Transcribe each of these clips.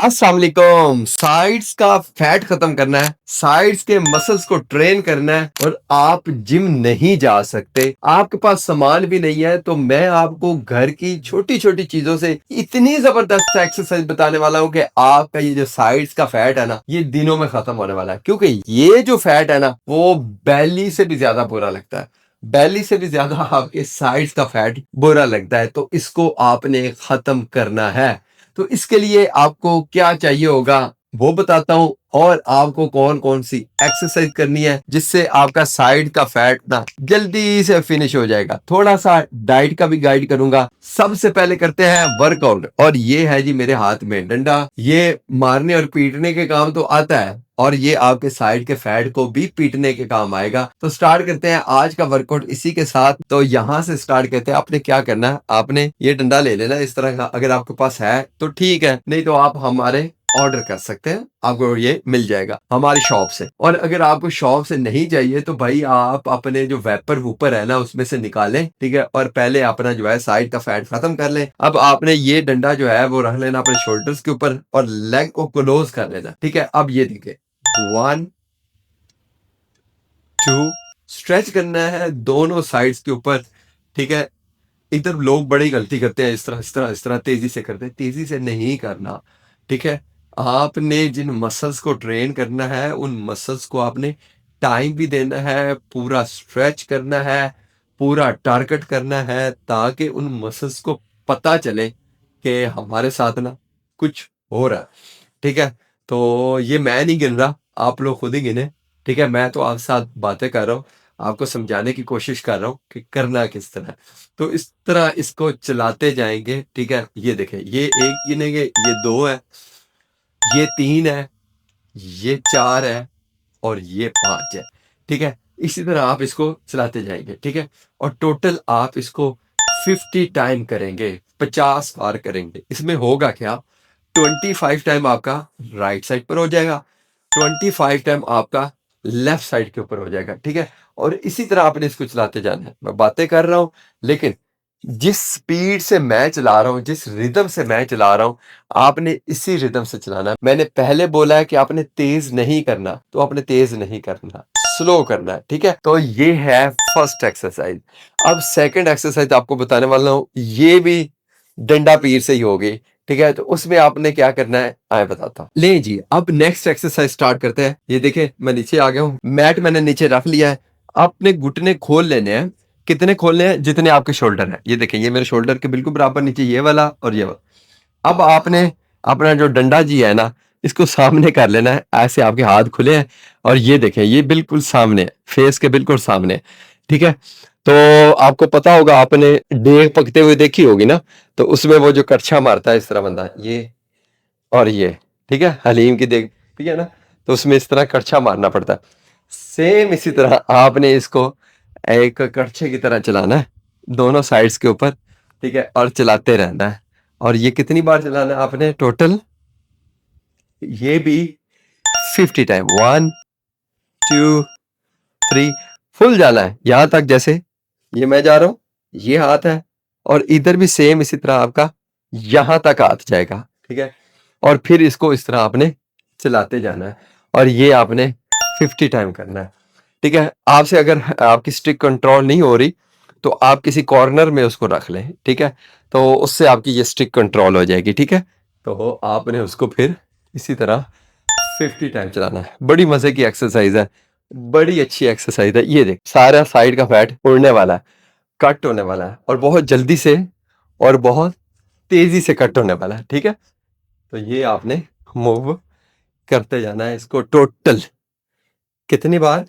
अस्सलाम वालेकुम। साइड्स का फैट खत्म करना है, साइड्स के मसल्स को ट्रेन करना है और आप जिम नहीं जा सकते, आपके पास सामान भी नहीं है, तो मैं आपको घर की छोटी छोटी चीजों से इतनी जबरदस्त एक्सरसाइज बताने वाला हूं कि आपका ये जो साइड्स का फैट है ना, ये दिनों में खत्म होने वाला है। क्योंकि ये जो फैट है ना, वो बेली से भी ज्यादा बुरा लगता है। बेली से भी ज्यादा आपके साइड्स का फैट बुरा लगता है, तो इसको आपने खत्म करना है। तो इसके लिए आपको क्या चाहिए होगा वो बताता हूं, और आपको कौन कौन सी एक्सरसाइज करनी है जिससे आपका साइड का फैट ना जल्दी से फिनिश हो जाएगा। थोड़ा सा डाइट का भी गाइड करूंगा। सबसे पहले करते हैं वर्कआउट, और ये है जी मेरे हाथ में डंडा। ये मारने और पीटने के काम तो आता है, और ये आपके साइड के फैट को भी पीटने के काम आएगा। तो स्टार्ट करते हैं आज का वर्कआउट इसी के साथ। तो यहां से स्टार्ट करते हैं। आपने क्या करना है, आपने ये डंडा ले लेना इस तरह का, अगर आपके पास है तो ठीक है, नहीं तो आप हमारे ऑर्डर कर सकते हैं, आपको ये मिल जाएगा हमारी शॉप से। और अगर आपको शॉप से नहीं चाहिए तो भाई आप अपने जो वेपर वूपर है ना उसमें से निकालें, ठीक है, और पहले अपना जो है साइड का फैट खत्म कर लें। अब आपने ये डंडा जो है वो रख लेना अपने शोल्डर्स के ऊपर और लेग को क्लोज कर लेना, ठीक है। अब ये देखिए, 1 2, स्ट्रेच करना है दोनों साइड्स के ऊपर, ठीक है। इधर लोग बड़ी गलती करते हैं, इस तरह तेजी से करते हैं, तेजी से नहीं करना, ठीक है। आपने जिन मसल्स को ट्रेन करना है उन मसल्स को आपने टाइम भी देना है, पूरा स्ट्रेच करना है, पूरा टारगेट करना है, ताकि उन मसल्स को पता चले कि हमारे साथ ना कुछ हो रहा है, ठीक है। तो ये मैं नहीं गिन रहा, आप लोग खुद ही गिने, ठीक है। मैं तो आपके साथ बातें कर रहा हूँ, आपको समझाने की कोशिश कर रहा हूँ कि करना किस तरह है। तो इस तरह इसको चलाते जाएंगे, ठीक है। ये देखें, ये एक गिनेंगे, ये दो है, ये तीन है, ये चार है, और ये पांच है, ठीक है। इसी तरह आप इसको चलाते जाएंगे, ठीक है। और टोटल आप इसको 50 टाइम करेंगे, 50 बार करेंगे। इसमें होगा क्या, 25 टाइम आपका राइट साइड पर हो जाएगा, 25 टाइम आपका लेफ्ट साइड के ऊपर हो जाएगा, ठीक है। और इसी तरह आपने इसको चलाते जाना है। मैं बातें कर रहा हूं, लेकिन जिस स्पीड से मैं चला रहा हूं, जिस रिदम से मैं चला रहा हूं, आपने इसी रिदम से चलाना है। मैंने पहले बोला है कि आपने तेज नहीं करना, तो आपने तेज नहीं करना, स्लो करना है, ठीक है। तो ये है फर्स्ट एक्सरसाइज। अब सेकंड एक्सरसाइज आपको बताने वाला हूं, ये भी डंडा पीर से ही होगी, ठीक है। तो उसमें आपने क्या करना है आए बताता हूँ। ले जी, अब नेक्स्ट एक्सरसाइज स्टार्ट करते हैं। ये देखें, मैं नीचे आ गया हूँ, मैट मैंने नीचे रख लिया है। आपने घुटने खोल लेने हैं। कितने खोलने हैं, जितने आपके शोल्डर है। ये देखें, ये मेरे शोल्डर के बिल्कुल बराबर नीचे ये वाला और ये वाला। अब आपने अपना जो डंडा जी है ना, इसको सामने कर लेना है। ऐसे आपके हाथ खुले हैं, और ये देखें, ये बिल्कुल सामने, फेस के बिल्कुल सामने, ठीक है। तो आपको पता होगा, आपने डेग पकते हुए देखी होगी ना, तो उसमें वो जो कड़छा मारता है इस तरह बंदा, ये और ये, ठीक है, हलीम की देग, ठीक है ना। तो उसमें इस तरह कड़छा मारना पड़ता है। सेम इसी तरह आपने इसको एक कड़छे की तरह चलाना है दोनों साइड्स के ऊपर, ठीक है, और चलाते रहना है। और ये कितनी बार चलाना है आपने टोटल, ये भी 50 टाइम, 1 2 3, फुल जाना है यहां तक। जैसे ये मैं जा रहा हूं, ये हाथ है, और इधर भी सेम इसी तरह आपका यहां तक हाथ जाएगा, ठीक है। और फिर इसको इस तरह आपने चलाते जाना है, और ये आपने 50 टाइम करना है, ठीक है। आपसे अगर आपकी स्टिक कंट्रोल नहीं हो रही, तो आप किसी कॉर्नर में उसको रख लें, ठीक है। तो उससे आपकी ये स्टिक कंट्रोल हो जाएगी, ठीक है। तो आपने उसको फिर इसी तरह 50 टाइम चलाना है। बड़ी मजे की एक्सरसाइज है, बड़ी अच्छी एक्सरसाइज है। ये देख, सारा साइड का फैट उड़ने वाला है, कट होने वाला है, और बहुत जल्दी से और बहुत तेजी से कट होने वाला है, ठीक है। तो ये आपने मूव करते जाना है इसको टोटल कितनी बार,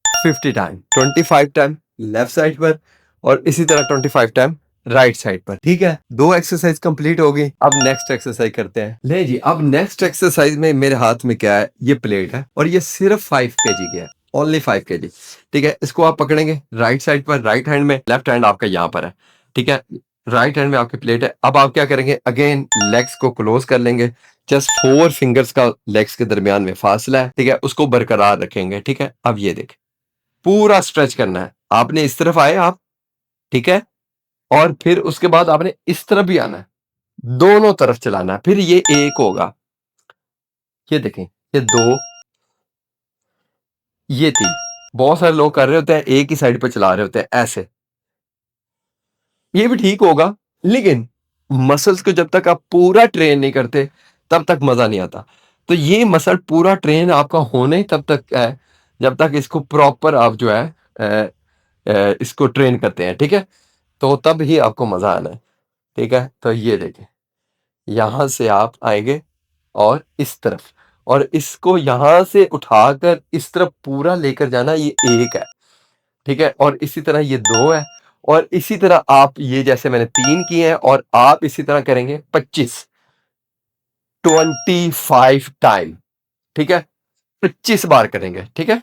50 टाइम, 25 टाइम लेफ्ट साइड पर, और इसी तरह 25 टाइम राइट साइड पर, ठीक है। दो एक्सरसाइज कंप्लीट हो गई। अब नेक्स्ट एक्सरसाइज करते हैं। ले जी, अब नेक्स्ट एक्सरसाइज में मेरे हाथ में क्या है, ये प्लेट है, और ये सिर्फ 5 kg की है, ओनली 5 kg, ठीक है। इसको आप पकड़ेंगे राइट साइड पर, राइट हैंड में, लेफ्ट हैंड आपका यहाँ पर है, ठीक है। राइट हैंड में आपकी प्लेट है। अब आप क्या करेंगे, अगेन लेग्स को क्लोज कर लेंगे। जस्ट 4 फिंगर्स का लेग्स के दरमियान में फासला है, ठीक है, उसको बरकरार रखेंगे, ठीक है। अब ये देखें, पूरा स्ट्रेच करना है आपने। इस तरफ आए आप, ठीक है, और फिर उसके बाद आपने इस तरफ भी आना है, दोनों तरफ चलाना है। फिर ये एक होगा, ये देखें, ये 2, ये 3। बहुत सारे लोग कर रहे होते हैं, एक ही साइड पे चला रहे होते हैं ऐसे। ये भी ठीक होगा, लेकिन मसल्स को जब तक आप पूरा ट्रेन नहीं करते, तब तक मज़ा नहीं आता। तो ये मसल पूरा ट्रेन आपका होने ही तब तक है, जब तक इसको प्रॉपर आप जो है इसको ट्रेन करते हैं, ठीक है? तो तब ही आपको मज़ा आना है, ठीक है? तो ये देखें, यहाँ से आप आएँगे और इस तरफ, और इसको यहाँ से उठाकर इस तरफ पूरा लेकर जाना, ये 1 है, ठीक है? और इसी तरह ये 2 है, और इसी तरह आप ये जैसे मैंने 3 किए हैं, और आप इसी तरह करेंगे 25, 25 टाइम, ठीक है? 25 बार करेंगे, ठीक है?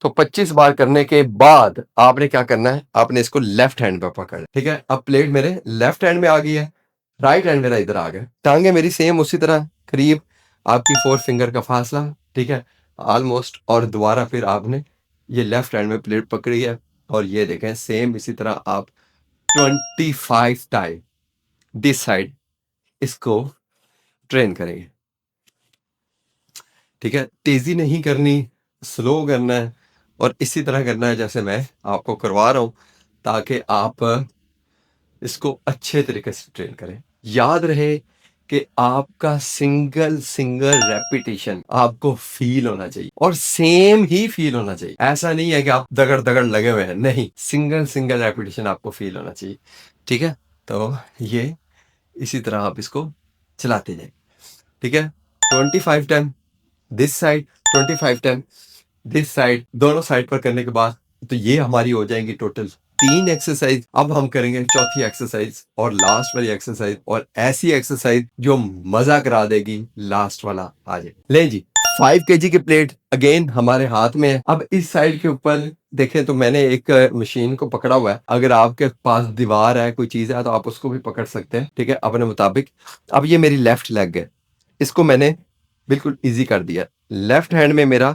तो 25 बार करने के बाद आपने क्या करना है, आपने इसको लेफ्ट हैंड पे पकड़ना, ठीक है? अब प्लेट मेरे लेफ्ट हैंड में आ गई है, राइट हैंड मेरा इधर आ गया। टांगे मेरी सेम उसी तरह करीब आपकी 4 फिंगर का फासला, ठीक है? ऑलमोस्ट, और दोबारा फिर आपने ये लेफ्ट हैंड में प्लेट पकड़ी है, और ये देखें सेम इसी तरह आप 25 टाइम दिस साइड इसको ट्रेन करेंगे, ठीक है? तेज़ी नहीं करनी, स्लो करना है, और इसी तरह करना है जैसे मैं आपको करवा रहा हूँ, ताकि आप इसको अच्छे तरीके से ट्रेन करें। याद रहे कि आपका सिंगल रेपिटेशन आपको फ़ील होना चाहिए, और सेम ही फ़ील होना चाहिए। ऐसा नहीं है कि आप दगड़-दगड़ लगे हुए हैं, नहीं, सिंगल रेपिटेशन आपको फ़ील होना चाहिए, ठीक है? तो ये इसी तरह आप इसको चलाते जाएँ, ठीक है? 25 time this side, 25 time this side, दोनों साइड पर करने के बाद तो ये हमारी हो जाएंगी टोटल 3 एक्सरसाइज। अब हम करेंगे चौथी एक्सरसाइज और लास्ट वाली एक्सरसाइज, और ऐसी एक्सरसाइज जो मजा करा देगी, लास्ट वाला आ जाए। ले जी, 5 केजी की प्लेट अगेन हमारे हाथ में है। अब इस साइड के ऊपर देखें तो मैंने एक मशीन को पकड़ा हुआ है। अगर आपके पास दीवार है, कोई चीज है, तो आप उसको भी पकड़ सकते हैं, ठीक है, अपने मुताबिक। अब ये मेरी लेफ्ट लेग है, इसको मैंने बिल्कुल ईजी कर दिया। लेफ्ट हैंड में मेरा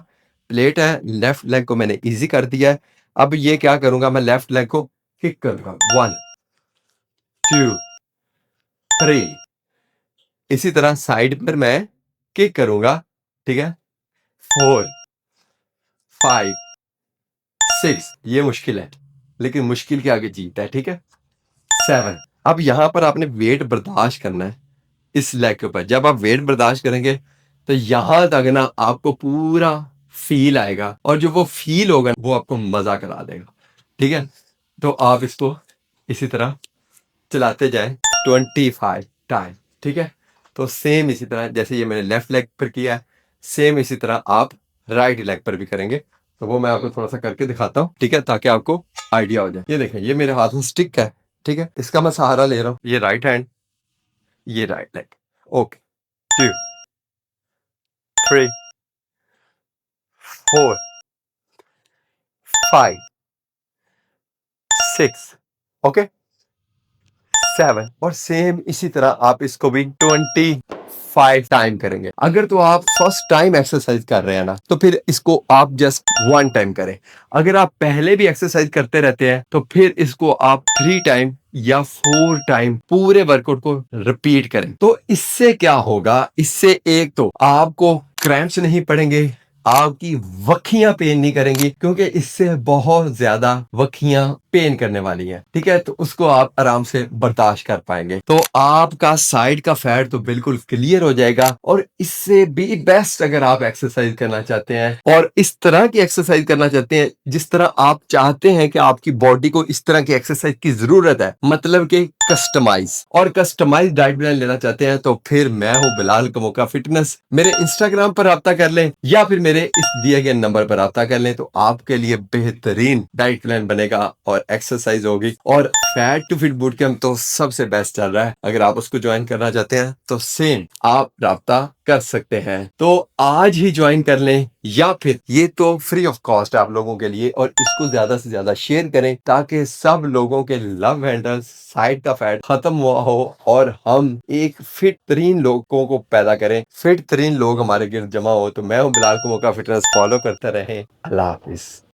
प्लेट है, लेफ्ट लेग को मैंने ईजी कर दिया है। अब ये क्या करूंगा, मैं लेफ्ट लेग को किक करूंगा, 1 2 3, इसी तरह साइड पर मैं किक करूंगा, ठीक है, 4 5 6, ये मुश्किल है, लेकिन मुश्किल के आगे जीत है, ठीक है, 7। अब यहां पर आपने वेट बर्दाश्त करना है इस लेग के ऊपर। जब आप वेट बर्दाश्त करेंगे, तो यहां तक ना आपको पूरा फील आएगा, और जो वो फील होगा वो आपको मजा करा देगा, ठीक है? तो आप इसको इसी तरह चलाते जाएं 25 टाइम, ठीक है? तो सेम इसी तरह जैसे ये मैंने लेफ्ट लेग पर किया है, सेम इसी तरह आप राइट लेग पर भी करेंगे। तो वो मैं आपको थोड़ा सा करके दिखाता हूँ, ठीक है, ताकि आपको आइडिया हो जाए। ये देखें, ये मेरे हाथ में स्टिक है, ठीक है, इसका मैं सहारा ले रहा हूँ। ये राइट हैंड, ये राइट लेग, ओके, 2 3 4 5 6, ओके, 7, और सेम इसी तरह आप इसको भी 25 टाइम करेंगे। अगर तो आप फर्स्ट टाइम एक्सरसाइज कर रहे हैं ना, तो फिर इसको आप जस्ट 1 टाइम करें। अगर आप पहले भी एक्सरसाइज करते रहते हैं, तो फिर इसको आप 3 टाइम या 4 टाइम पूरे वर्कआउट को रिपीट करें। तो इससे क्या होगा, इससे एक तो आपको क्रैम्प्स नहीं पड़ेंगे, आपकी वक्खियां पेन नहीं करेंगी, क्योंकि इससे बहुत ज्यादा वक्खियां पेन करने वाली हैं, ठीक है? तो उसको आप आराम से बर्दाश्त कर पाएंगे। तो आपका साइड का फैट तो बिल्कुल क्लियर हो जाएगा। और इससे भी बेस्ट अगर आप एक्सरसाइज करना चाहते हैं, और इस तरह की एक्सरसाइज करना चाहते हैं जिस तरह आप चाहते हैं कि आपकी बॉडी को इस तरह की एक्सरसाइज की जरूरत है, मतलब कि कस्टमाइज डाइट प्लान लेना चाहते हैं, तो फिर मैं हूं बिलाल कमोका फिटनेस। मेरे इंस्टाग्राम पर राब्ता कर लें, या फिर मेरे इस दिए गए नंबर पर राब्ता कर लें, तो आपके लिए बेहतरीन डाइट प्लान बनेगा और एक्सरसाइज होगी। और fat to fit boot camp तो सबसे बेस्ट चल रहा है, अगर आप उसको ज्वाइन करना चाहते हैं तो सेम आप राब्ता कर सकते हैं। तो आज ही ज्वाइन कर लें, या फिर ये तो फ्री ऑफ कॉस्ट है आप लोगों के लिए, और इसको ज्यादा से ज्यादा शेयर करें, ताकि सब लोगों के लव हैंडल्स, साइड का फैट खत्म हुआ हो, और हम एक फिट तरीन लोगों को पैदा करें, फिट तरीन लोग हमारे गिर्द जमा हो। तो मैं हूं बिलाल को मौका फिटनेस, फॉलो करते रहें। अल्लाह हाफिज।